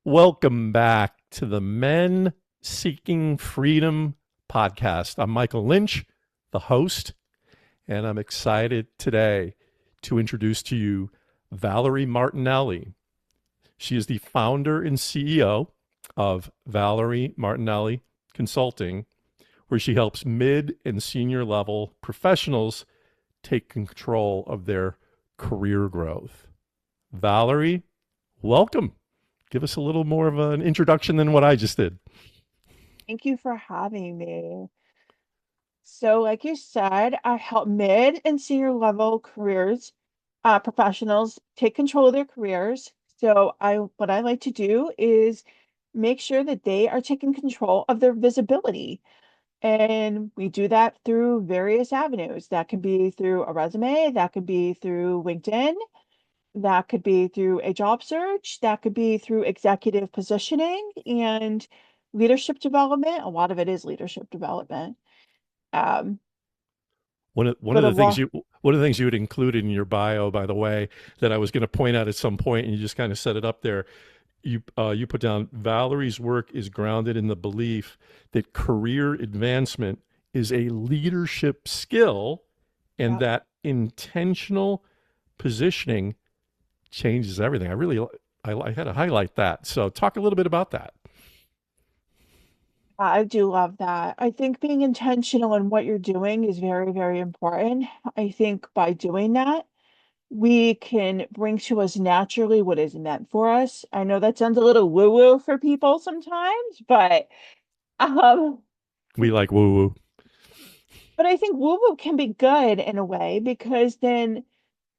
Welcome back to the Men Seeking Freedom podcast. I'm Michael Lynch, the host, and I'm excited today to introduce to you Valerie Martinelli. She is the founder and CEO of Valerie Martinelli Consulting, where she helps mid and senior level professionals take control of their career growth. Valerie, welcome. Give us a little more of an introduction than what I just did. Thank you for having me. So, like you said, I help mid and senior level professionals take control of their careers. What I like to do is make sure that they are taking control of their visibility. And we do that through various avenues. That can be through a resume, that could be through LinkedIn, that could be through a job search, that could be through executive positioning and leadership development. A lot of it is leadership development. Um, One but of a the things lot, you would include in your bio, by the way, that I was going to point out at some point, and you just kind of set it up there. You put down Valerie's work is grounded in the belief that career advancement is a leadership skill, and yeah, that intentional positioning changes everything. I had to highlight that. So talk a little bit about that. I do love that. I think being intentional in what you're doing is very, very important. I think by doing that, we can bring to us naturally what is meant for us. I know that sounds a little woo-woo for people sometimes, um, We like woo woo. but I think woo-woo can be good in a way because then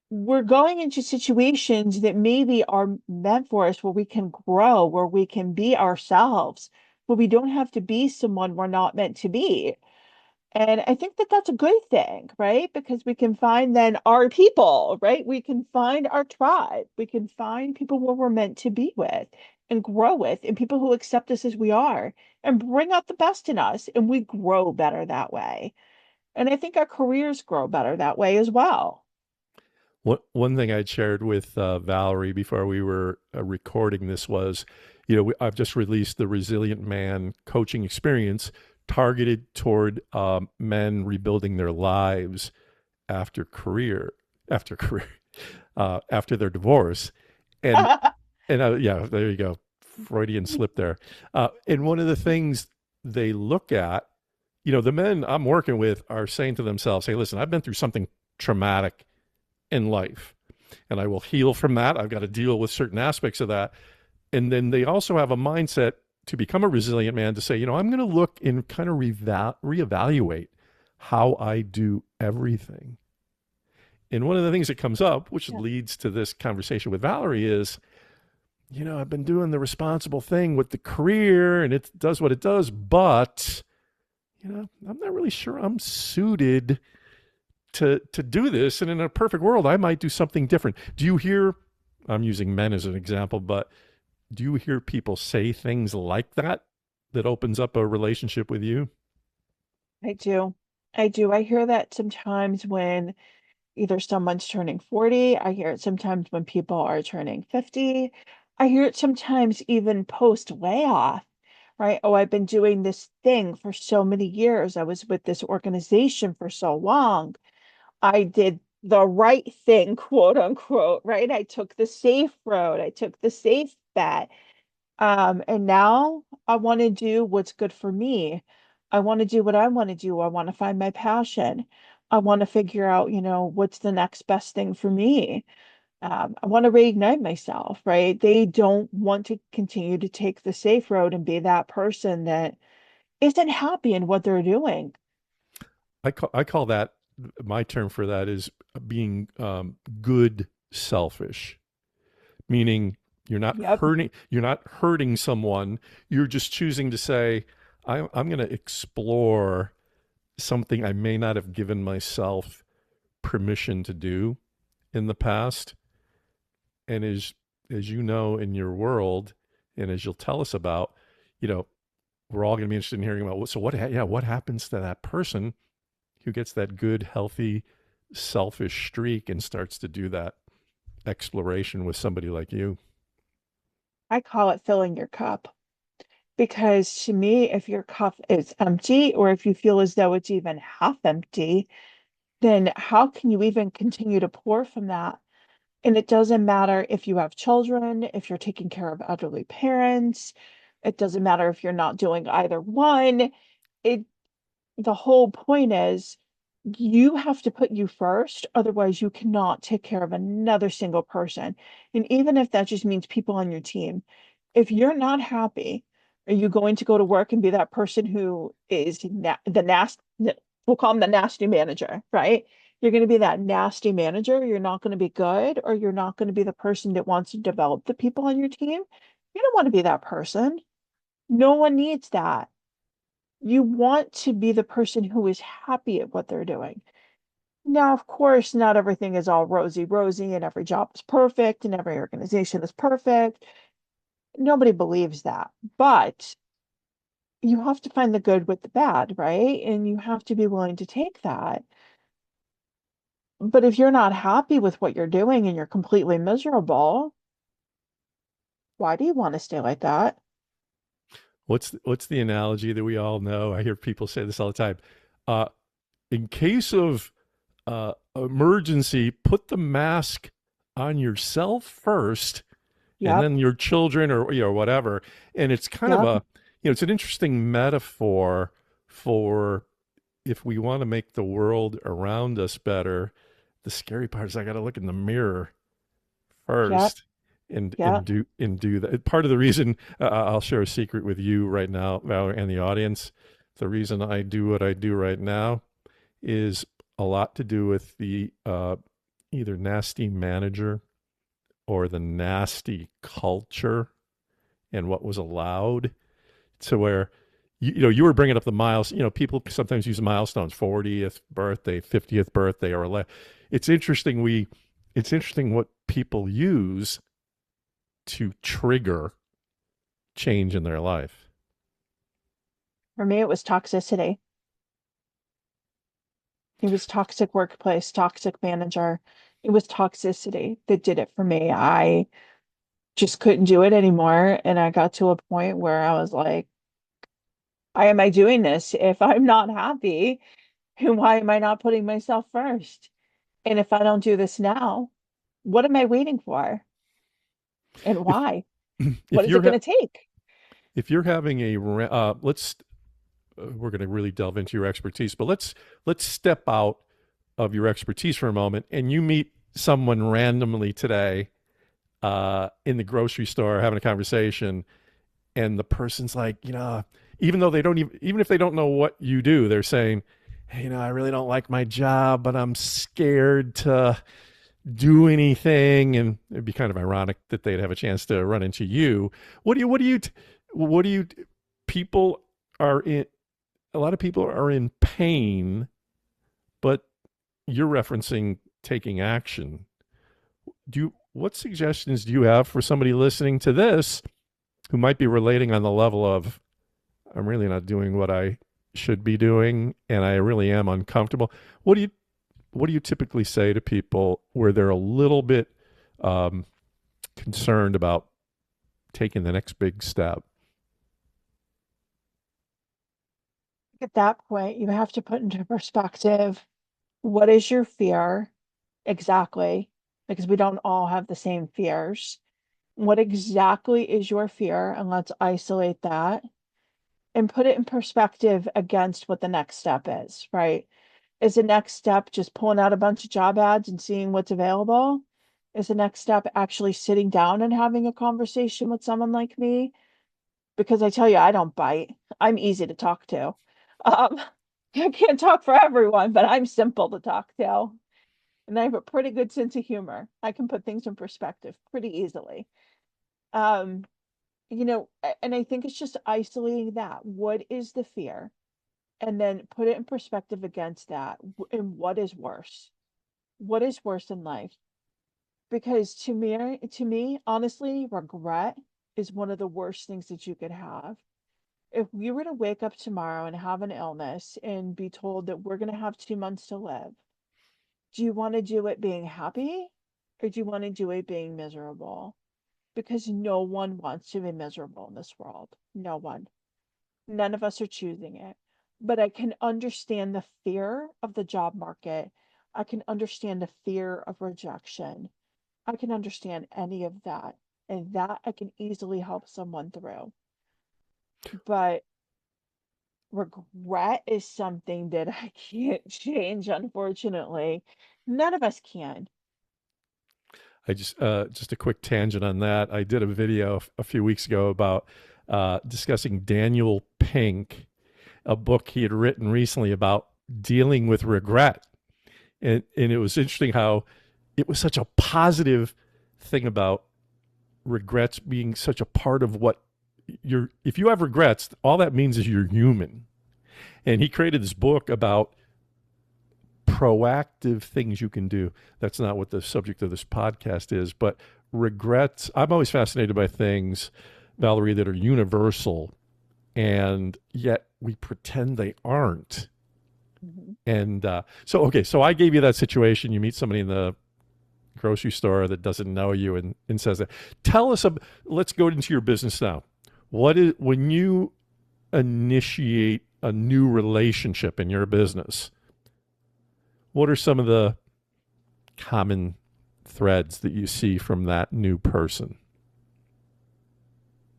we're going into situations that maybe are meant for us where we can grow, where we can be ourselves, where we don't have to be someone we're not meant to be. And I think that that's a good thing, right? Because we can find then our people, right? We can find our tribe. We can find people where we're meant to be with and grow with, and people who accept us as we are and bring out the best in us. And we grow better that way. And I think our careers grow better that way as well. One thing I'd shared with Valerie before we were recording this was, I've just released the Resilient Man coaching experience targeted toward men rebuilding their lives after career, after career, after their divorce, and yeah, there you go, Freudian slip there. And one of the things they look at, the men I'm working with are saying to themselves, "Hey, listen, I've been through something traumatic in life and I will heal from that. I've got to deal with certain aspects of that." And then they also have a mindset to become a resilient man to say, I'm going to look and kind of reevaluate how I do everything. And one of the things that comes up, which Yeah. leads to this conversation with Valerie, is, I've been doing the responsible thing with the career and it does what it does, but, I'm not really sure I'm suited to do this, and in a perfect world I might do something different. Do you hear, I'm using men as an example, but do you hear people say things like that that opens up a relationship with you? I do. I do. I hear that sometimes when either someone's turning 40. I hear it sometimes when people are turning 50. I hear it sometimes even post layoff, right? Oh, I've been doing this thing for so many years. I was with this organization for so long. I did the right thing, quote unquote, right? I took the safe road. I took the safe bet. And now I want to do what's good for me. I want to do what I want to do. I want to find my passion. I want to figure out, what's the next best thing for me. I want to reignite myself, right? They don't want to continue to take the safe road and be that person that isn't happy in what they're doing. I call that, my term for that is being good selfish, meaning Yep. you're not hurting someone. You're just choosing to say, I'm going to explore something I may not have given myself permission to do in the past. And as you know, in your world, and as you'll tell us about, you know, we're all going to be interested in hearing about what happens to that person who gets that good, healthy, selfish streak and starts to do that exploration with somebody like you. I call it filling your cup. Because to me, if your cup is empty, or if you feel as though it's even half empty, then how can you even continue to pour from that? And it doesn't matter if you have children, if you're taking care of elderly parents, it doesn't matter if you're not doing either one. It The whole point is you have to put you first, otherwise you cannot take care of another single person. And even if that just means people on your team, if you're not happy, are you going to go to work and be that person who is the nasty, we'll call him the nasty manager, right? You're going to be that nasty manager. You're not going to be good, or you're not going to be the person that wants to develop the people on your team. You don't want to be that person. No one needs that. You want to be the person who is happy at what they're doing. Now, of course, not everything is all rosy, and every job is perfect, and every organization is perfect. Nobody believes that. But you have to find the good with the bad, right? And you have to be willing to take that. But if you're not happy with what you're doing and you're completely miserable, why do you want to stay like that? What's the analogy that we all know? I hear people say this all the time. Uh, in case of emergency, put the mask on yourself first, and Yep, then your children, or whatever. And it's kind of yep. a, it's an interesting metaphor for, if we want to make the world around us better, the scary part is I got to look in the mirror Yep, first, and yep. do that. Part of the reason, I'll share a secret with you right now, Valerie, and the audience. The reason I do what I do right now is a lot to do with the either nasty manager or the nasty culture, and what was allowed, to where, you were bringing up the miles. People sometimes use milestones: 40th birthday, 50th birthday, or it's interesting. It's interesting what people use to trigger change in their life. For me, it was toxicity. It was toxic workplace, toxic manager. It was toxicity that did it for me. I just couldn't do it anymore. And I got to a point where I was like, why am I doing this? If I'm not happy, and why am I not putting myself first? And if I don't do this now, what am I waiting for? And If why? What if is it going to take? if you're having a let's we're going to really delve into your expertise, but let's step out of your expertise for a moment, and you meet someone randomly today in the grocery store having a conversation, and the person's like, even though they don't even if they don't know what you do, they're saying, hey, I really don't like my job, but I'm scared to do anything. And it'd be kind of ironic that they'd have a chance to run into you. What do you people are in A lot of people are in pain, but you're referencing taking action. What suggestions do you have for somebody listening to this who might be relating on the level of, I'm really not doing what I should be doing, and I really am uncomfortable? What do you typically say to people where they're a little bit um, concerned about taking the next big step? At that point, you have to put into perspective, what is your fear exactly? Because we don't all have the same fears. What exactly is your fear? And let's isolate that and put it in perspective against what the next step is, right? Is the next step just pulling out a bunch of job ads and seeing what's available? Is the next step actually sitting down and having a conversation with someone like me? Because I tell you, I don't bite. I'm easy to talk to. Um, I can't talk for everyone, but I'm simple to talk to. And I have a pretty good sense of humor. I can put things in perspective pretty easily. Um, and I think it's just isolating that. What is the fear? And then put it in perspective against that. And what is worse? What is worse in life? Because to me, honestly, regret is one of the worst things that you could have. If we were to wake up tomorrow and have an illness and be told that we're going to have 2 months to live, do you want to do it being happy, or do you want to do it being miserable? because no one wants to be miserable in this world. No one. None of us are choosing it. But I can understand the fear of the job market. I can understand the fear of rejection. I can understand any of that. And that I can easily help someone through. But regret is something that I can't change, unfortunately. None of us can. I just a quick tangent on that. I did a video a few weeks ago about discussing Daniel Pink, a book he had written recently about dealing with regret, and it was interesting how it was such a positive thing about regrets being such a part of what you're. If you have regrets, all that means is you're human. And he created this book about proactive things you can do. That's not what the subject of this podcast is, but regrets. I'm always fascinated by things, Valerie, that are universal, and yet we pretend they aren't. Mhm. And okay, so I gave you that situation. You meet somebody in the grocery store that doesn't know you and says that. Tell us, let's go into your business now. What is, when you initiate a new relationship in your business, what are some of the common threads that you see from that new person?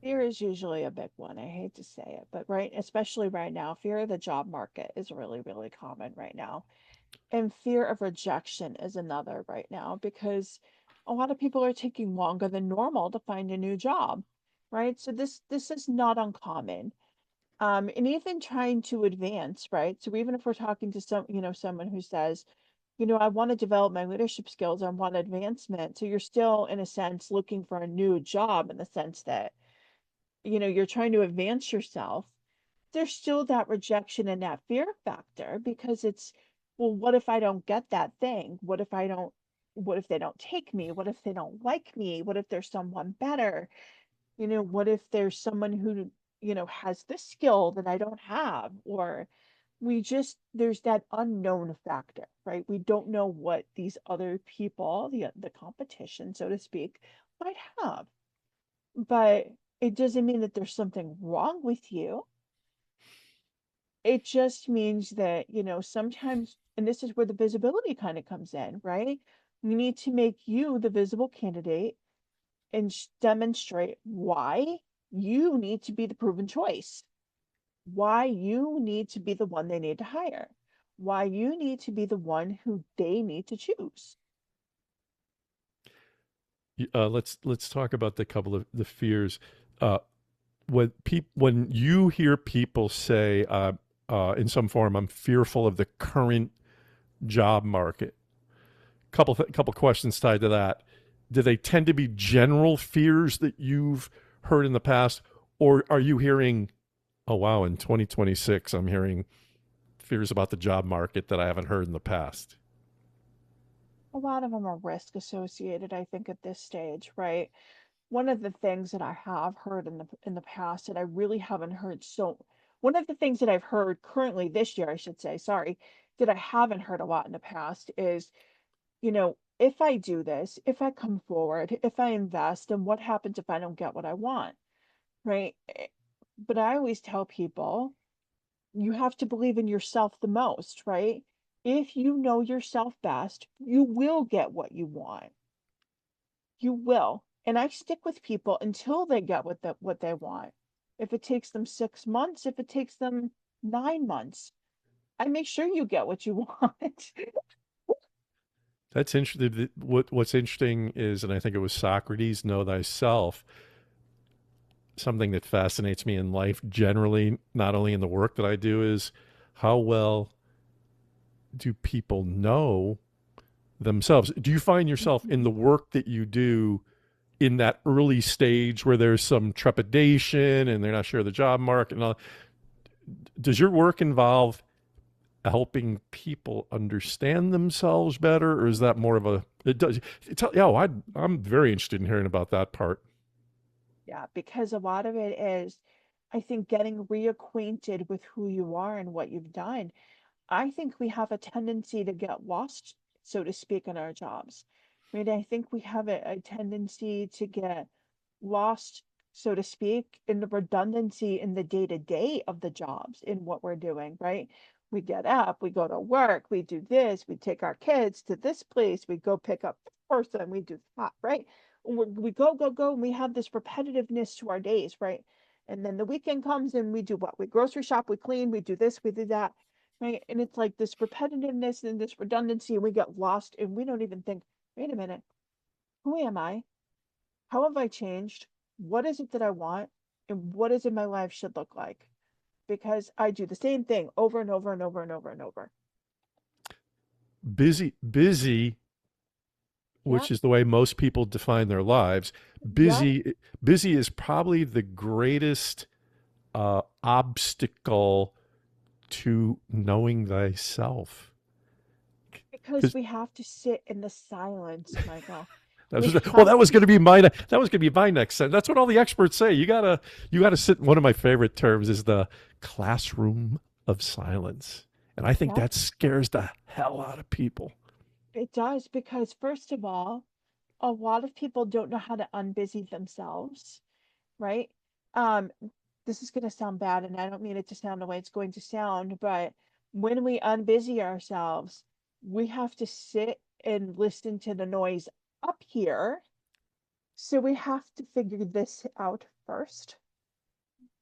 Fear is usually a big one. I hate to say it, but right, especially right now, fear of the job market is really, really common right now. And fear of rejection is another right now because a lot of people are taking longer than normal to find a new job, right? So this is not uncommon. And even trying to advance, right? So even if we're talking to someone who says, I want to develop my leadership skills, I want advancement. So you're still, in a sense, looking for a new job in the sense that, you're trying to advance yourself. There's still that rejection and that fear factor because it's, well, what if I don't get that thing? What if they don't take me? What if they don't like me? What if there's someone better? What if there's someone who, has this skill that I don't have? Or there's that unknown factor, right? We don't know what these other people, the competition, so to speak, might have. But it doesn't mean that there's something wrong with you. It just means that, sometimes, and this is where the visibility kind of comes in, right? You need to make you the visible candidate and demonstrate why you need to be the proven choice, why you need to be the one they need to hire, why you need to be the one who they need to choose. Let's talk about the couple of the fears. Uh, when you hear people say in some form, "I'm fearful of the current job market." Couple questions tied to that. Do they tend to be general fears that you've heard in the past, or are you hearing, "Oh wow, in 2026, I'm hearing fears about the job market that I haven't heard in the past"? A lot of them are risk associated, I think, at this stage, right? One of the things that I have heard in the past that I really haven't heard one of the things that I've heard currently this year, I should say, sorry, that I haven't heard a lot in the past is, if I do this, if I come forward, if I invest, then what happens if I don't get what I want, right? But I always tell people, you have to believe in yourself the most, right? If you know yourself best, you will get what you want. You will. And I stick with people until they get what they want. If it takes them 6 months, if it takes them 9 months, I make sure you get what you want. That's interesting. What's interesting is, and I think it was Socrates, "Know thyself." Something that fascinates me in life generally, not only in the work that I do, is how well do people know themselves? Do you find yourself in the Mhm. work that you do in that early stage where there's some trepidation and they're not sure of the job market and all? Does your work involve helping people understand themselves better, or is that more of a? It does. Yeah, I'm very interested in hearing about that part. Yeah, because a lot of it is, I think, getting reacquainted with who you are and what you've done. I think we have a tendency to get lost, so to speak, in our jobs. I mean, I think we have a tendency to get lost, so to speak, in the redundancy in the day to day of the jobs in what we're doing, right? We get up, we go to work, we do this, we take our kids to this place, we go pick up this person, we do that, right? We go, go, go, and we have this repetitiveness to our days, right? And then the weekend comes and we do what? We grocery shop, we clean, we do this, we do that, right? And it's like this repetitiveness and this redundancy, and we get lost and we don't even think, wait a minute, who am I? How have I changed? What is it that I want? And what is it my life should look like? Because I do the same thing over and over and over and over and over. Busy, which Yep. is the way most people define their lives. Yep. Busy is probably the greatest obstacle to knowing thyself. Because Because we have to sit in the silence, Michael. that We was, well, have that was to, going to be my next sentence. That's what all the experts say. You gotta sit. One of my favorite terms is the classroom of silence, and I think yep, that scares the hell out of people. it does. Because, first of all, a lot of people don't know how to unbusy themselves, right? Um, this is going to sound bad, and I don't mean it to sound the way it's going to sound, but when we unbusy ourselves, we have to sit and listen to the noise up here. So we have to figure this out first.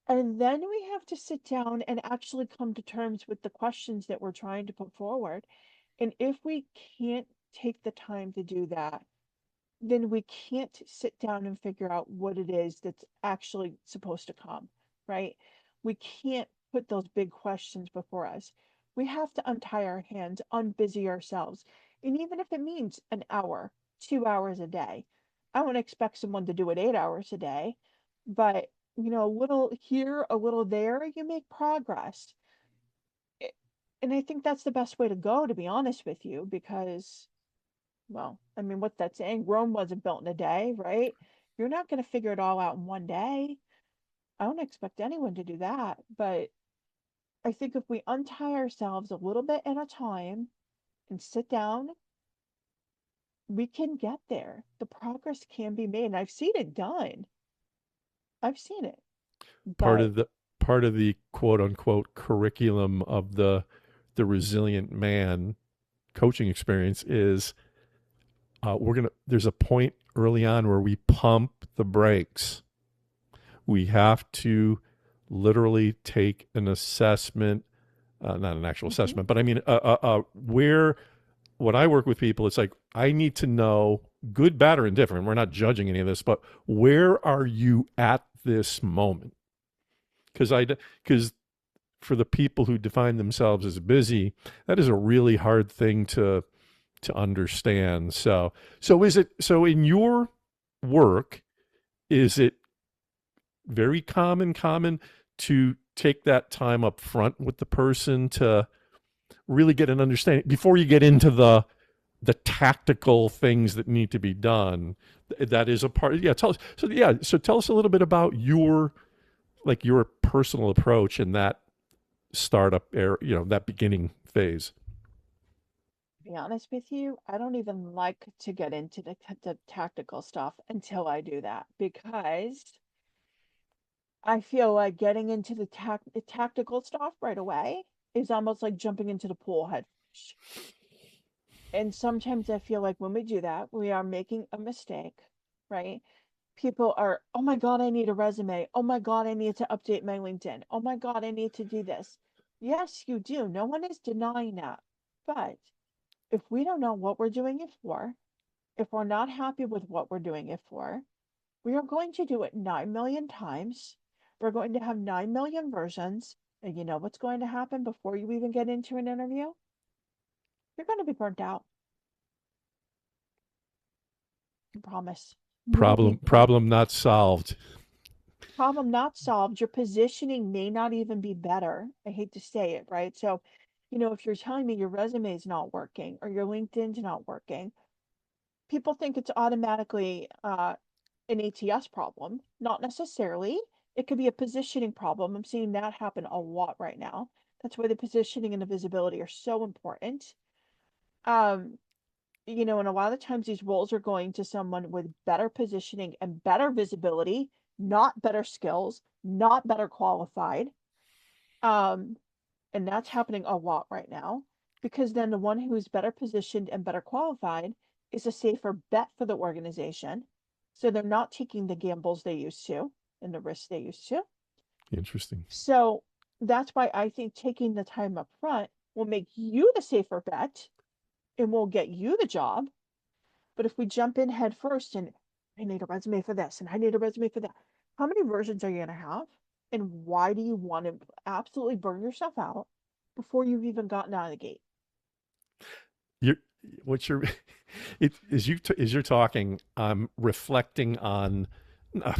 And then we have to sit down and actually come to terms with the questions that we're trying to put forward. And if we can't take the time to do that, then we can't sit down and figure out what it is that's actually supposed to come, right? We can't put those big questions before us. We have to untie our hands, unbusy ourselves. And even if it means an hour, 2 hours a day, I won't expect someone to do it 8 hours a day, but a little here, a little there, you make progress. I- And I think that's the best way to go, to be honest with you, because well, I mean, what's that saying? Rome wasn't built in a day, right? You're not going to figure it all out in one day. I don't expect anyone to do that. But I think if we untie ourselves a little bit at a time and sit down, we can get there. The progress can be made. And I've seen it done. I've seen it. Part But of the part of the quote unquote curriculum of the resilient man coaching experience is there's a point early on where we pump the brakes. We have to literally take an assessment, not an actual mhm, assessment, but I mean, where when I work with people, it's like I need to know, good, bad, or indifferent. We're not judging any of this, but where are you at this moment? Because for the people who define themselves as busy, that is a really hard thing to understand. So in your work, is it very common to take that time up front with the person to really get an understanding before you get into the tactical things that need to be done? That is a part. Yeah, tell us. So yeah, so tell us a little bit about your personal approach in that startup era, that beginning phase. to be honest with you, I don't even like to get into the tactical stuff until I do that because I feel like getting into the tactical stuff right away is almost like jumping into the pool head first. And sometimes I feel like when we do that, we are making a mistake, right? People are, oh my God, I need a resume. Oh my God, I need to update my LinkedIn. Oh my God, I need to do this. Yes, you do. No one is denying that. But if we don't know what we're doing it for, if we're not happy with what we're doing it for, we are going to do it 9 million times. We're going to have 9 million versions. And you know what's going to happen before you even get into an interview? You're going to be burnt out. I promise. You will be burnt. Problem not solved. Problem not solved. Your positioning may not even be better. I hate to say it, right? So, if you're telling me your resume is not working or your LinkedIn's not working, people think it's automatically an ATS problem. Not necessarily. It could be a positioning problem. I'm seeing that happen a lot right now. That's why the positioning and the visibility are so important. Um, and a lot of times these roles are going to someone with better positioning and better visibility, not better skills, not better qualified. Um, and that's happening a lot right now because then the one who's better positioned and better qualified is a safer bet for the organization. So they're not taking the gambles they used to and the risks they used to. Interesting. So that's why I think taking the time up front will make you the safer bet and will get you the job. But if we jump in head first and I need a resume for this and I need a resume for that, how many versions are you going to have? And why do you want to absolutely burn yourself out before you've even gotten out of the gate? You're what you're it as you're talking, I'm reflecting on uh,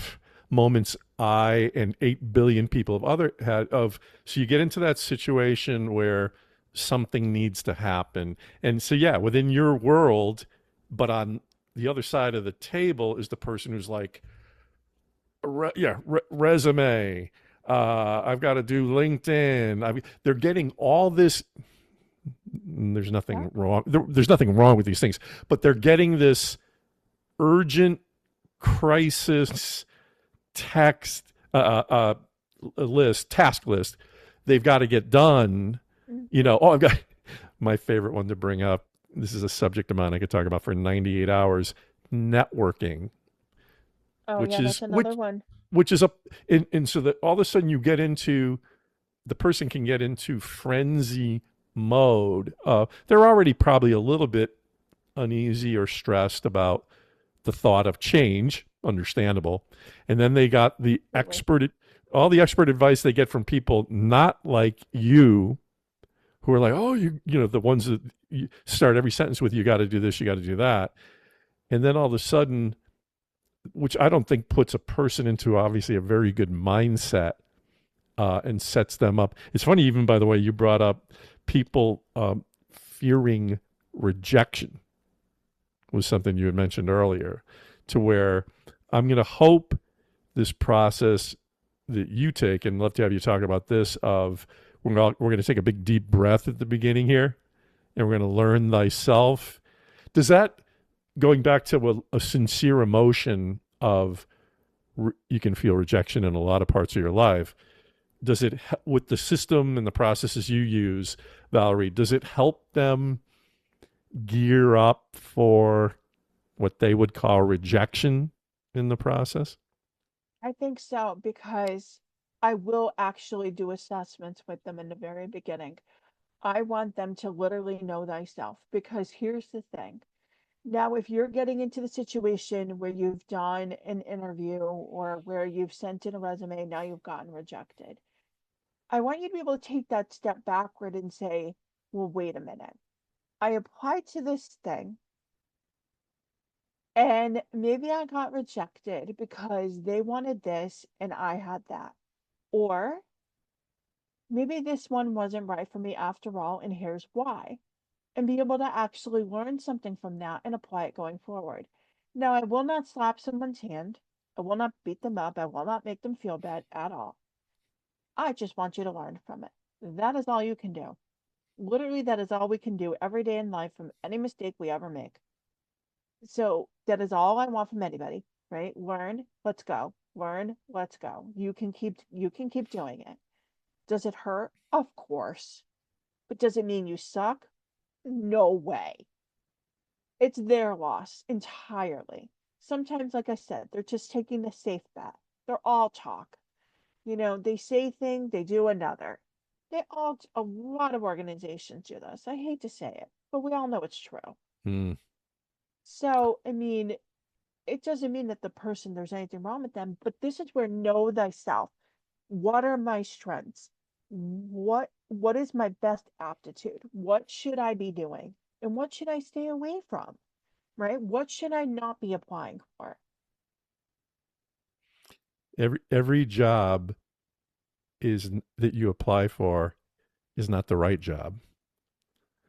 moments I and 8 billion people have other had of so you get into that situation where something needs to happen. And so yeah, within your world, but on the other side of the table is the person who's like resume. I've got to do LinkedIn. They're getting all this there's nothing Exactly. wrong. There's nothing wrong with these things, but they're getting this urgent crisis text task list. They've got to get done. Mm-hmm. Oh, I've got my favorite one to bring up. This is a subject of mine I could talk about for 98 hours. Networking, Oh, which yeah, that's is another one. which is up, and so that all of a sudden you get into the person can get into frenzy mode. They're already probably a little bit uneasy or stressed about the thought of change, understandable. And then they got Absolutely. all the expert advice they get from people not like you, who are like, oh, the ones that you start every sentence with, you got to do this, you got to do that. And then all of a sudden, which I don't think puts a person into obviously a very good mindset and sets them up. It's funny, even by the way, you brought up people fearing rejection was something you had mentioned earlier, to where I'm going to hope this process that you take, and love to have you talk about this, of we're going to take a big deep breath at the beginning here, and we're going to learn thyself. Does that, going back to a sincere emotion of you can feel rejection in a lot of parts of your life, does it, with the system and the processes you use, Valerie, does it help them gear up for what they would call rejection in the process? I think so because I will actually do assessments with them in the very beginning. I want them to literally know thyself because here's the thing. Now, if you're getting into the situation where you've done an interview or where you've sent in a resume, now you've gotten rejected, I want you to be able to take that step backward and say, well, wait a minute. I applied to this thing and maybe I got rejected because they wanted this and I had that. Or maybe this one wasn't right for me after all, and here's why. And be able to actually learn something from that and apply it going forward. Now, I will not slap someone's hand. I will not beat them up. I will not make them feel bad at all. I just want you to learn from it. That is all you can do. Literally, that is all we can do every day in life from any mistake we ever make. So that is all I want from anybody, right? Learn, let's go. Learn, let's go. You can keep doing it. Does it hurt? Of course. But does it mean you suck? No way. It's their loss entirely. Sometimes, like I said, they're just taking the safe bet. They're all talk. They say thing, they do another. A lot of organizations do this. I hate to say it, but we all know it's true. Hmm. So, I mean, it doesn't mean that there's anything wrong with them, but this is where know thyself. What are my strengths? What is my best aptitude? What should I be doing? And what should I stay away from? Right? What should I not be applying for? Every job is that you apply for is not the right job.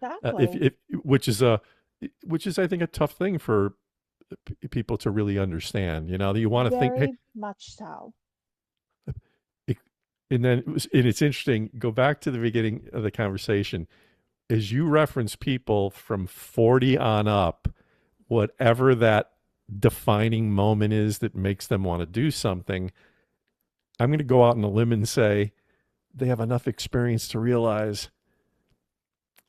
If, Exactly. if which is I think a tough thing for people to really understand. That you want to think, hey, Very much so. it, and then and it's interesting. Go back to the beginning of the conversation. as you reference people from 40 on up, whatever that defining moment is that makes them want to do something, I'm going to go out on a limb and say they have enough experience to realize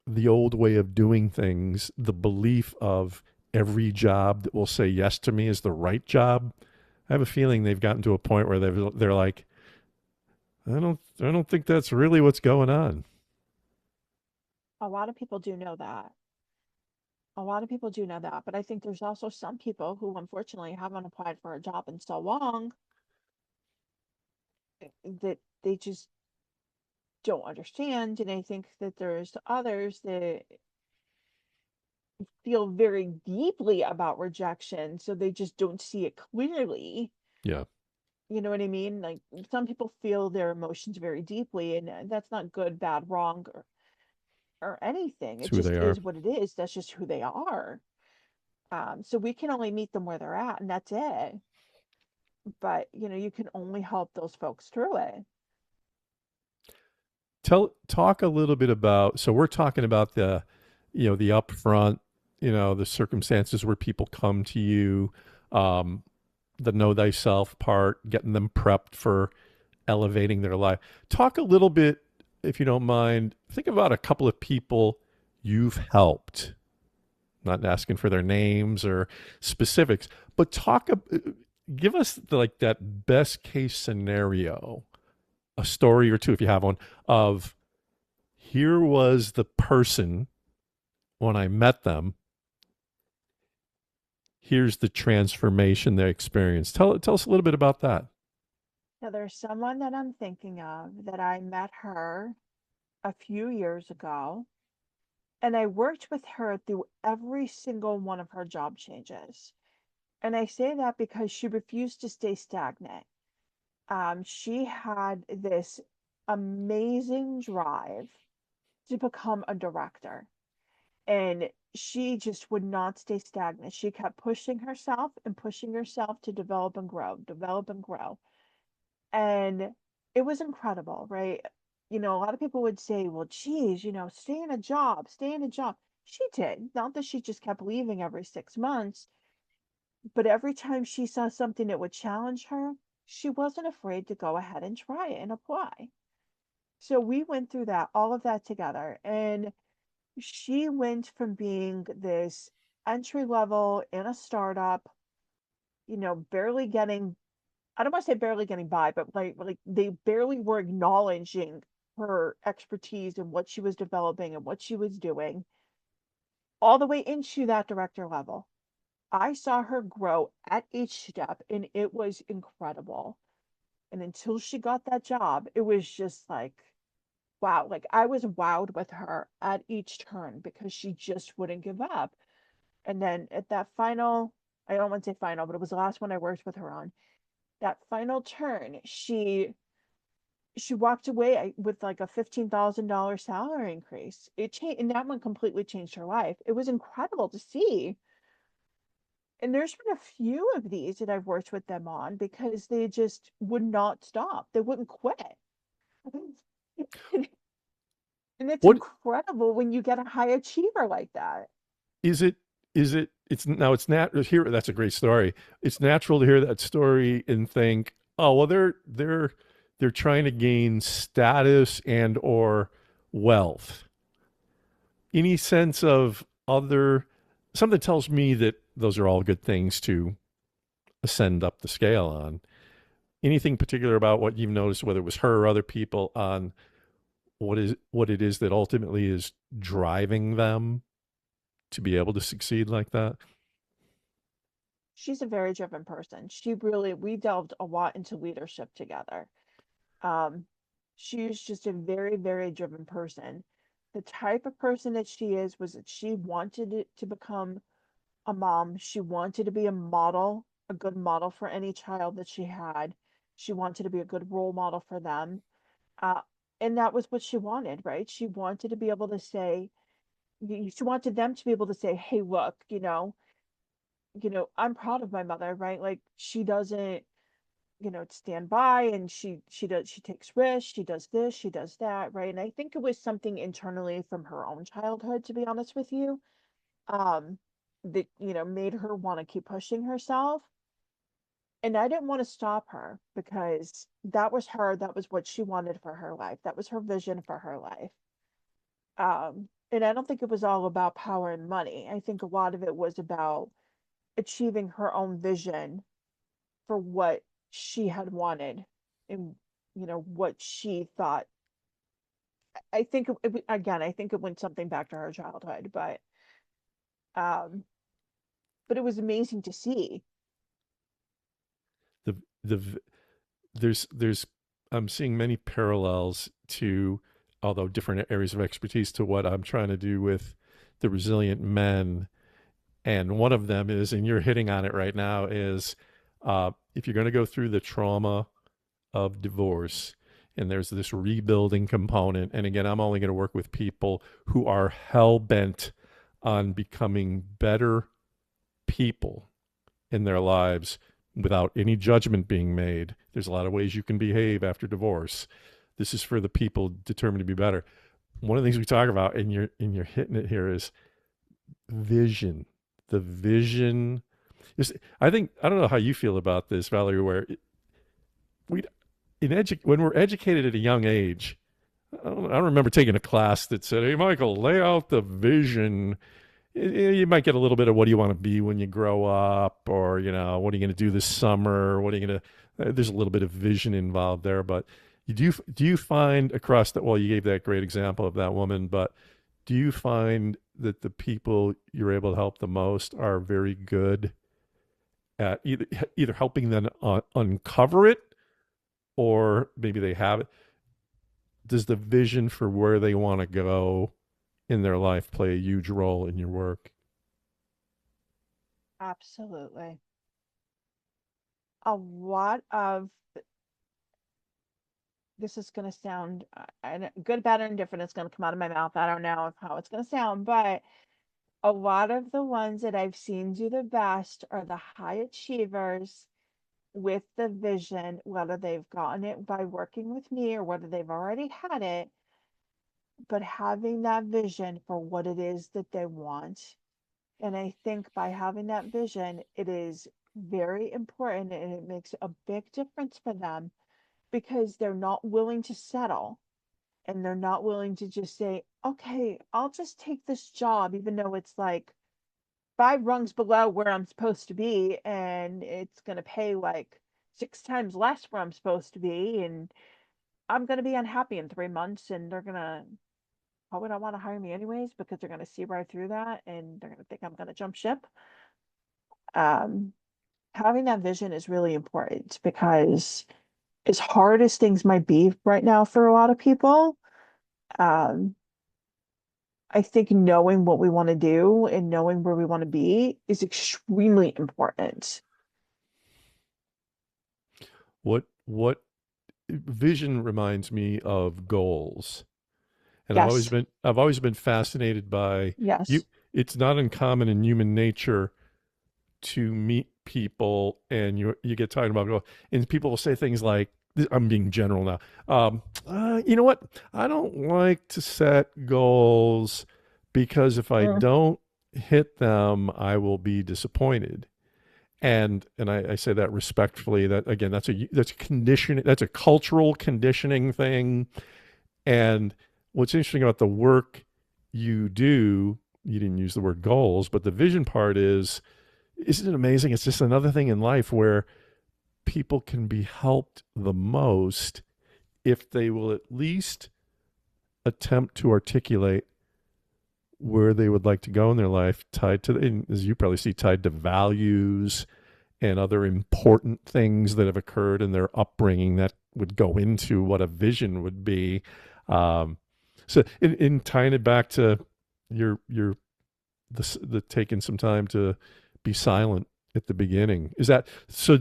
the old way of doing things, the belief of every job that will say yes to me is the right job. I have a feeling they've gotten to a point where they're like, I don't think that's really what's going on. A lot of people do know that. A lot of people do know that, but I think there's also some people who unfortunately haven't applied for a job in so long that they just don't understand. And I think that there's others that feel very deeply about rejection, so they just don't see it clearly. Yeah, You know what I mean? Like some people feel their emotions very deeply, and that's not good, bad, wrong, or anything. it's It who just they are. is what it is. That's just who they are. So we can only meet them where they're at, and that's it. But you can only help those folks through it. Talk a little bit about, so we're talking about the upfront, the circumstances where people come to you, um, the know thyself part, getting them prepped for elevating their life. Talk a little bit, if you don't mind, think about a couple of people you've helped, not asking for their names or specifics, but give us like that best case scenario, a story or two if you have one, of here was the person when I met them. Here's the transformation they experienced. Tell us a little bit about that. Now, there's someone that I'm thinking of that I met her a few years ago, and I worked with her through every single one of her job changes. And I say that because she refused to stay stagnant. She had this amazing drive to become a director, and she just would not stay stagnant. She kept pushing herself and pushing herself to develop and grow, develop and grow. And it was incredible, right? A lot of people would say, well, geez, stay in a job, stay in a job. She did. Not that she just kept leaving every 6 months, but every time she saw something that would challenge her, she wasn't afraid to go ahead and try it and apply. So we went through that, all of that together. And she went from being this entry level in a startup, barely getting, I don't want to say barely getting by, but like they barely were acknowledging her expertise and what she was developing and what she was doing, all the way into that director level. I saw her grow at each step, and it was incredible. And until she got that job, it was just like, wow, like I was wowed with her at each turn because she just wouldn't give up. And then at that final, I don't want to say final, but it was the last one I worked with her on. That final turn, she walked away with like a $15,000 salary increase. It changed, and that one completely changed her life. It was incredible to see. And there's been a few of these that I've worked with them on because they just would not stop. They wouldn't quit. And it's What incredible when you get a high achiever like that. is it? It's now it's nat here. That's a great story. It's natural to hear that story and think, oh well, they're trying to gain status and or wealth. Any sense of other something tells me that those are all good things to ascend up the scale on. Anything particular about what you've noticed, whether it was her or other people, on what it is that ultimately is driving them to be able to succeed like that? She's a very driven person. We delved a lot into leadership together. Um, she's just a very, very driven person. The type of person that she is was that she wanted it to become a mom. She wanted to be a model, a good model for any child that she had. She wanted to be a good role model for them. Uh, and that was what she wanted, right? She wanted to be able to say, she wanted them to be able to say, hey, look, I'm proud of my mother, right? Like she doesn't stand by, and she takes risks, she does this, she does that, right? And I think it was something internally from her own childhood, to be honest with you, um, that, made her want to keep pushing herself. And I didn't want to stop her because that was her, that was what she wanted for her life. That was her vision for her life. And I don't think it was all about power and money. I think a lot of it was about achieving her own vision for what she had wanted and what she thought. I think again, I think it went something back to her childhood, um but it was amazing to see. The the there's I'm seeing many parallels to, although different areas of expertise, to what I'm trying to do with the resilient men. And one of them is, and you're hitting on it right now, is if you're going to go through the trauma of divorce, and there's this rebuilding component. And again, I'm only going to work with people who are hell bent on becoming better people in their lives without any judgment being made. There's a lot of ways you can behave after divorce. This is for the people determined to be better. One of the things we talk about, and you're hitting it here, is vision. The vision is, I think, I don't know how you feel about this, Valerie, where we when we're educated at a young age, I don't remember taking a class that said, "Hey, Michael, lay out the vision." You might get a little bit of what do you want to be when you grow up, or what are you going to do this summer? What are you going to? There's a little bit of vision involved there, but do you find across that? Well, you gave that great example of that woman, but do you find that the people you're able to help the most are very good at either helping them uncover it, or maybe they have it? Does the vision for where they want to go in their life play a huge role in your work? Absolutely. A lot of this is going to sound good, bad, or indifferent. It's going to come out of my mouth. I don't know how it's going to sound, but a lot of the ones that I've seen do the best are the high achievers with the vision, whether they've gotten it by working with me or whether they've already had it, but having that vision for what it is that they want. And I think by having that vision, it is very important and it makes a big difference for them because they're not willing to settle and they're not willing to just say, okay, I'll just take this job, even though it's like five rungs below where I'm supposed to be and it's going to pay like six times less where I'm supposed to be. And I'm going to be unhappy in 3 months and they're going to probably not want to hire me anyways because they're going to see right through that and they're going to think I'm going to jump ship. Um, Having that vision is really important because as hard as things might be right now for a lot of people, um, I think knowing what we want to do and knowing where we want to be is extremely important. What vision reminds me of goals, and Yes, I've always been fascinated by you. yes. It's not uncommon in human nature to meet people, and you get talking about goals, and people will say things like, I'm being general now. You know what? I don't like to set goals because if I Mm, don't hit them, I will be disappointed. And I say that respectfully. That again, that's a condition. That's a cultural conditioning thing. And what's interesting about the work you do, you didn't use the word goals, but the vision part is, isn't it amazing? It's just another thing in life where people can be helped the most if they will at least attempt to articulate where they would like to go in their life, tied to, and as you probably see, tied to values and other important things that have occurred in their upbringing that would go into what a vision would be. Um, so, in tying it back to your the taking some time to be silent at the beginning, is that so?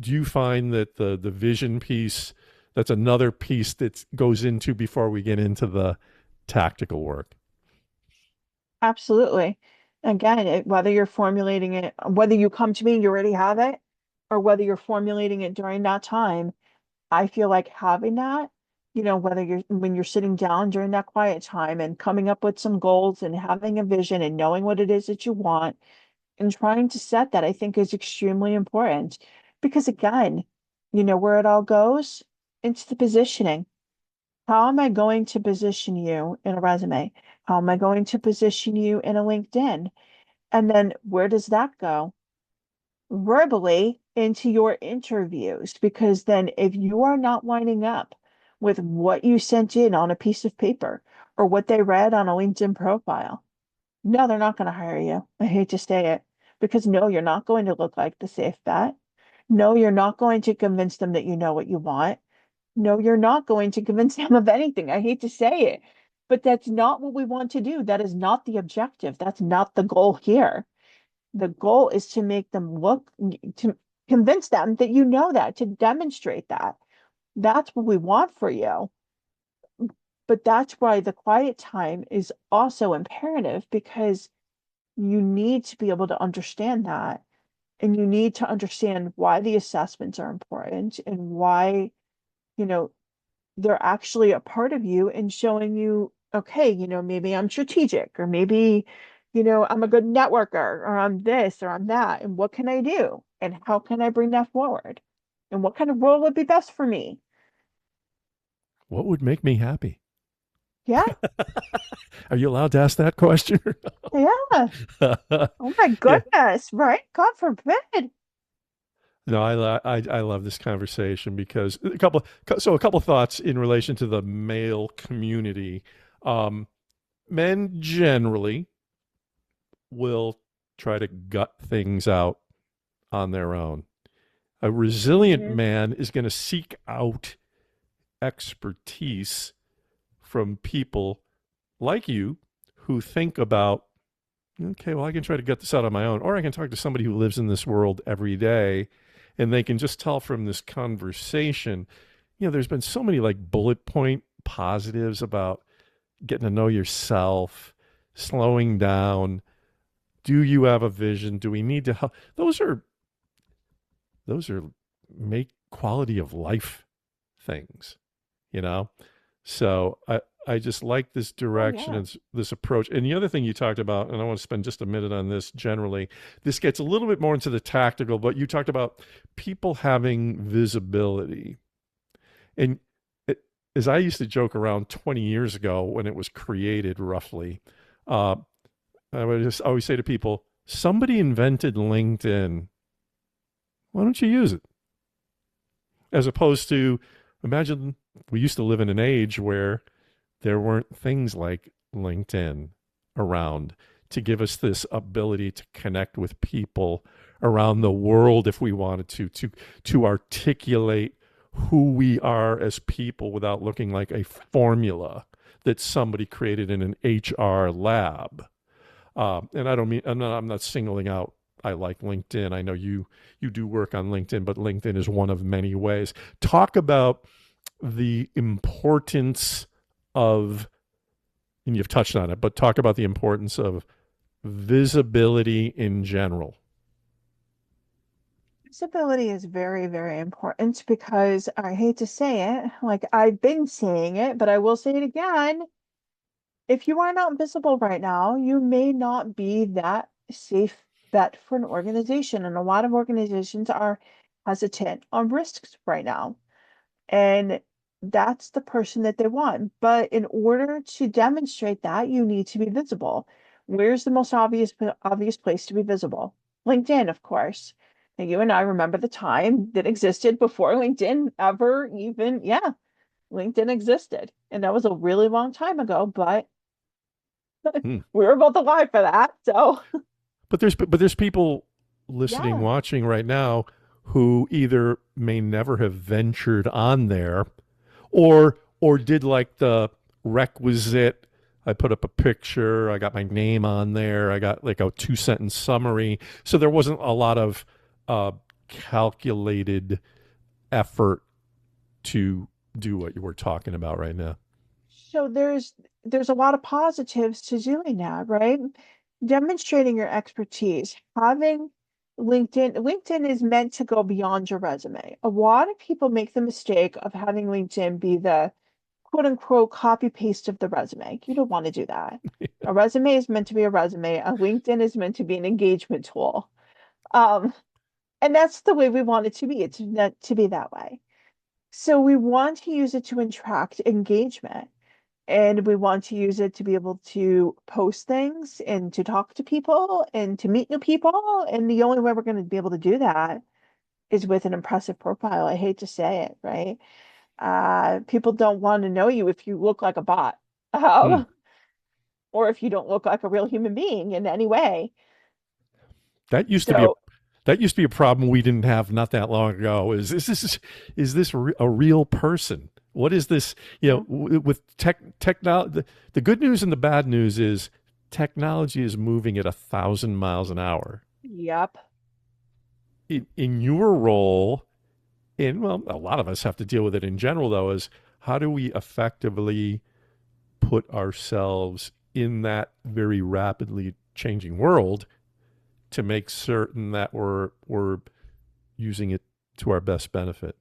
Do you find that the vision piece, that's another piece that goes into before we get into the tactical work? absolutely. Again, whether you're formulating it, whether you come to me and you already have it, or whether you're formulating it during that time, I feel like having that, whether you're when you're sitting down during that quiet time and coming up with some goals and having a vision and knowing what it is that you want and trying to set that, I think is extremely important. Because again, where it all goes? Into the positioning. How am I going to position you in a resume? How am I going to position you in a LinkedIn? And then where does that go? Verbally into your interviews. Because then if you are not lining up with what you sent in on a piece of paper or what they read on a LinkedIn profile, no, they're not going to hire you. I hate to say it. Because no, you're not going to look like the safe bet. No, you're not going to convince them that you know what you want. No, you're not going to convince them of anything. I hate to say it, but that's not what we want to do. That is not the objective. That's not the goal here. The goal is to make them look, to convince them that you know that, to demonstrate that. That's what we want for you. But that's why the quiet time is also imperative because you need to be able to understand that. And you need to understand why the assessments are important and why, you know, they're actually a part of you and showing you, okay, maybe I'm strategic or maybe, I'm a good networker or I'm this or I'm that. And what can I do? And how can I bring that forward? And what kind of role would be best for me? What would make me happy? Yeah, Are you allowed to ask that question? yeah. Oh my Yeah. goodness, right? God forbid. No, I love this conversation because a couple thoughts in relation to the male community. Um, Men generally will try to gut things out on their own. A resilient Mhm. man is going to seek out expertise from people like you who think about, okay, well, I can try to get this out on my own, or I can talk to somebody who lives in this world every day, and they can just tell from this conversation. There's been so many like bullet point positives about getting to know yourself, slowing down. Do you have a vision? Do we need to help? Those are make quality of life things, you know? So I just like this Oh direction yeah. and this approach. And the other thing you talked about, and I want to spend just a minute on this generally, this gets a little bit more into the tactical, but you talked about people having visibility. And it, as I used to joke around 20 years ago when it was created roughly, uh, I would just always say to people, somebody invented LinkedIn. Why don't you use it? As opposed to, imagine we used to live in an age where there weren't things like LinkedIn around to give us this ability to connect with people around the world if we wanted to articulate who we are as people without looking like a formula that somebody created in an HR lab. And I don't mean I'm not singling out. I like LinkedIn. I know you do work on LinkedIn, but LinkedIn is one of many ways. Talk about the importance of, and you've touched on it, but talk about the importance of visibility in general. Disability is very, very important because I hate to say it, like I've been saying it, but I will say it again. If you are not visible right now, you may not be that safe bet for an organization. And a lot of organizations are hesitant on risks right now. And that's the person that they want. But in order to demonstrate that, you need to be visible. Where's the most obvious place to be visible? LinkedIn, of course. And you and I remember the time that existed before LinkedIn ever even, yeah, LinkedIn existed. And that was a really long time ago, but Hmm. we were both alive for that. So, But there's people listening, yeah. watching right now who either may never have ventured on there, or did like the requisite. I put up a picture. I got my name on there. I got like a 2 sentence summary. So there wasn't a lot of calculated effort to do what you were talking about right now. So there's a lot of positives to doing that, right? Demonstrating your expertise, having LinkedIn is meant to go beyond your resume. A lot of people make the mistake of having LinkedIn be the quote unquote copy paste of the resume. You don't want to do that. A resume is meant to be a resume. A LinkedIn is meant to be an engagement tool. Um, and that's the way we want it to be. It's meant to be that way. So we want to use it to attract engagement. And we want to use it to be able to post things and to talk to people and to meet new people. And the only way we're going to be able to do that is with an impressive profile. I hate to say it, right? People don't want to know you if you look like a bot, Hmm. um, or if you don't look like a real human being in any way. That used to be a So, that used to be a problem we didn't have not that long ago. Is this a real person? What is this? You know, yeah, with technology, the good news and the bad news is technology is moving at 1,000 miles an hour. yep. In your role, in well, a lot of us have to deal with it in general, though. Is how do we effectively put ourselves in that very rapidly changing world to make certain that we're using it to our best benefit.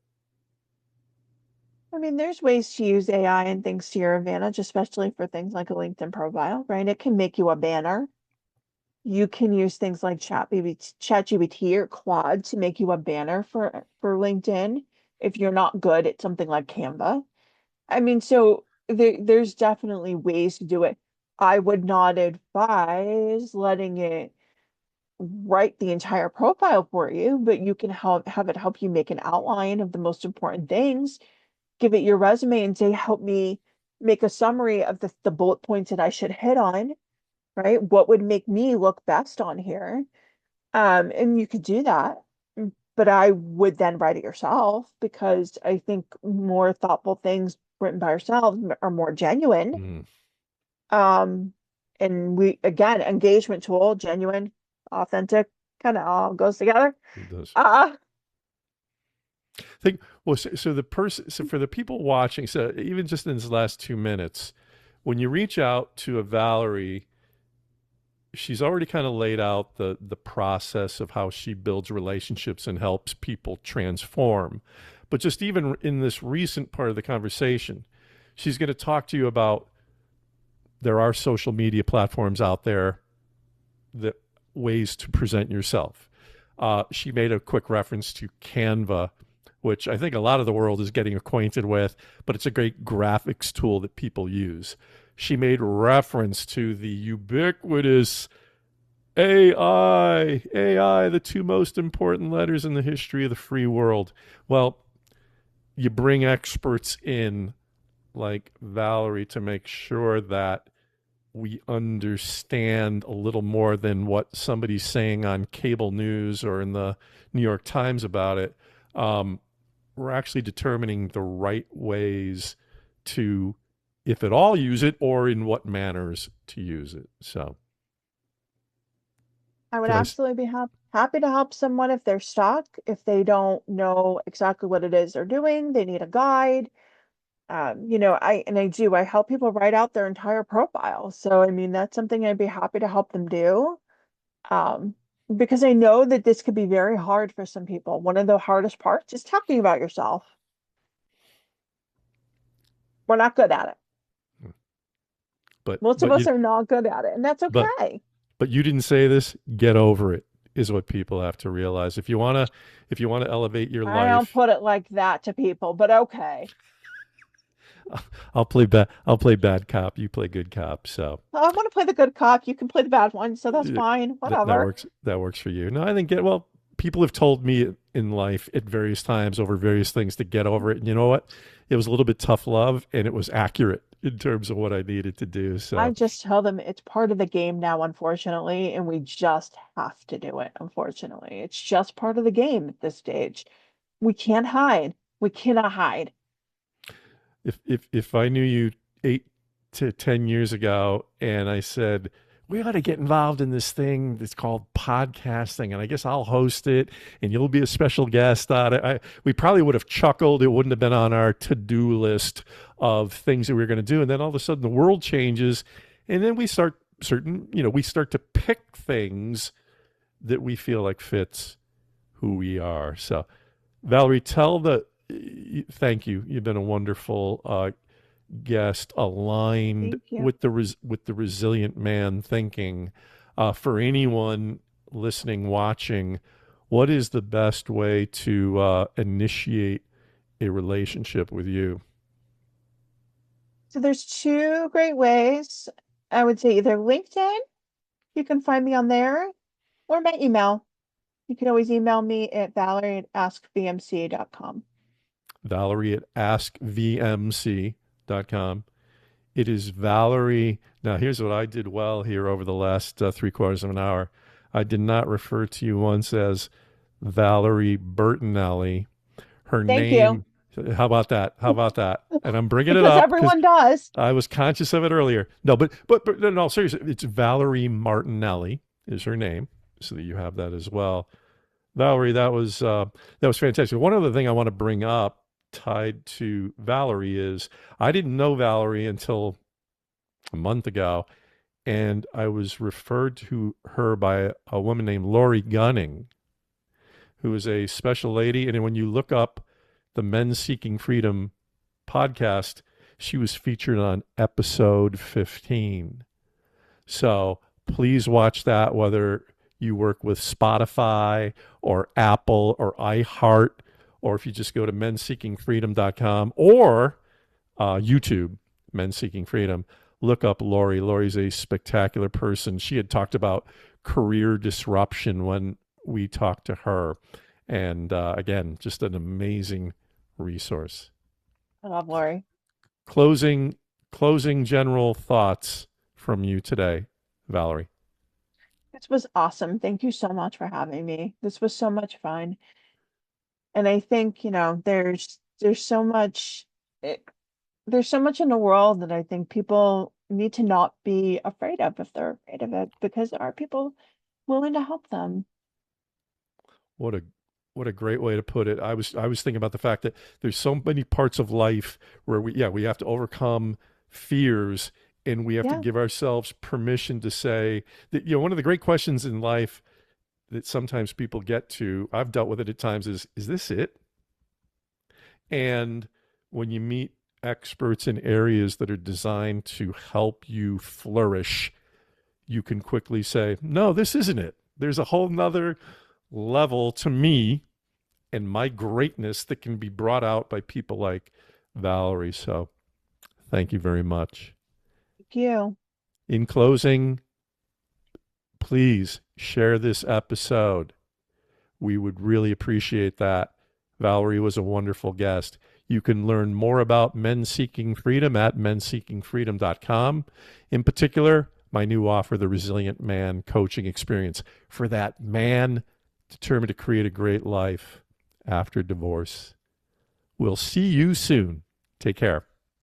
I mean, there's ways to use AI and things to your advantage, especially for things like a LinkedIn profile, right? It can make you a banner. You can use things like ChatGPT or Claude to make you a banner for LinkedIn if you're not good at something like Canva. I mean, so there's definitely ways to do it. I would not advise letting it write the entire profile for you, but you can have it help you make an outline of the most important things, give it your resume and say, help me make a summary of the bullet points that I should hit on, right? What would make me look best on here? And you could do that. But I would then write it yourself because I think more thoughtful things written by yourselves are more genuine. Mm, Um, and we again, engagement tool, genuine, authentic, kind of all goes together. it does. Uh, Think well. So the person. So for the people watching. So even just in this last 2 minutes, when you reach out to a Valerie, she's already kind of laid out the process of how she builds relationships and helps people transform. But just even in this recent part of the conversation, she's going to talk to you about there are social media platforms out there that ways to present yourself. She made a quick reference to Canva, which I think a lot of the world is getting acquainted with, but it's a great graphics tool that people use. She made reference to the ubiquitous AI, the two most important letters in the history of the free world. Well, you bring experts in like Valerie to make sure that we understand a little more than what somebody's saying on cable news or in the New York Times about it. Um, we're actually determining the right ways to, if at all, use it or in what manners to use it. So, I would did I? absolutely be happy to help someone if they're stuck, if they don't know exactly what it is they're doing, they need a guide. I help people write out their entire profile. So, I mean, that's something I'd be happy to help them do. Um, because I know that this could be very hard for some people. One of the hardest parts is talking about yourself. We're not good at it. But Most of but us you are not good at it, and that's but okay. but you didn't say this. Get over it is what people have to realize. If you wanna elevate your I don't life, put it like that to people, but okay. I'll play bad cop. You play good cop. So I want to play the good cop. You can play the bad one, so that's uh, fine. that Whatever. works. That works for you. No, I think people have told me in life at various times over various things to get over it. And you know what? It was a little bit tough love, and it was accurate in terms of what I needed to do. I So just tell them it's part of the game now, unfortunately, and we just have to do it, unfortunately. It's just part of the game at this stage. We can't hide. We cannot hide. if I knew you 8 to 10 years ago, and I said we ought to get involved in this thing that's called podcasting, and I guess I'll host it, and you'll be a special guest on it, we probably would have chuckled. It wouldn't have been on our to-do list of things that we were going to do. And then all of a sudden, the world changes, and then we start to pick things that we feel like fits who we are. So, Valerie, tell the thank you. You've been a wonderful guest, aligned Thank you. with the resilient man thinking. For anyone listening, watching, what is the best way to initiate a relationship with you? So there's two great ways. I would say either LinkedIn, you can find me on there, or my email. You can always email me at valerie@askvmc.com. Valerie at askvmc.com. It is Valerie. Now, here's what I did well here over the last three-quarters of an hour. I did not refer to you once as Valerie Bertinelli. Her Thank you. name, how about that? How about that? And I'm bringing it Because up because everyone does. I was conscious of it earlier. No, but no, seriously, it's Valerie Martinelli is her name, so that you have that as well. Valerie, that was fantastic. One other thing I want to bring up tied to Valerie is I didn't know Valerie until a month ago, and I was referred to her by a woman named Lori Gunning, who is a special lady. And when you look up the Men Seeking Freedom podcast, she was featured on episode 15. So please watch that, whether you work with Spotify or Apple or iHeart, or if you just go to menseekingfreedom.com or YouTube, Men Seeking Freedom, look up Lori. Lori's a spectacular person. She had talked about career disruption when we talked to her. And again, just an amazing resource. I love Lori. Closing, closing general thoughts from you today, Valerie. This was awesome. Thank you so much for having me. This was so much fun. And I think, there's so much eh, there's so much in the world that I think people need to not be afraid of if they're afraid of it, because there are people willing to help them. What a what a great way to put it. I was thinking about the fact that there's so many parts of life where we have to overcome fears, and we have to Yeah. give ourselves permission to say that one of the great questions in life that sometimes people get to, I've dealt with it at times, is this it? And when you meet experts in areas that are designed to help you flourish, you can quickly say, no, this isn't it. There's a whole nother level to me and my greatness that can be brought out by people like Valerie. So thank you very much. Thank you. In closing, please share this episode. We would really appreciate that. Valerie was a wonderful guest. You can learn more about Men Seeking Freedom at menseekingfreedom.com. In particular, my new offer, the Resilient Man Coaching Experience, for that man determined to create a great life after divorce. We'll see you soon. Take care.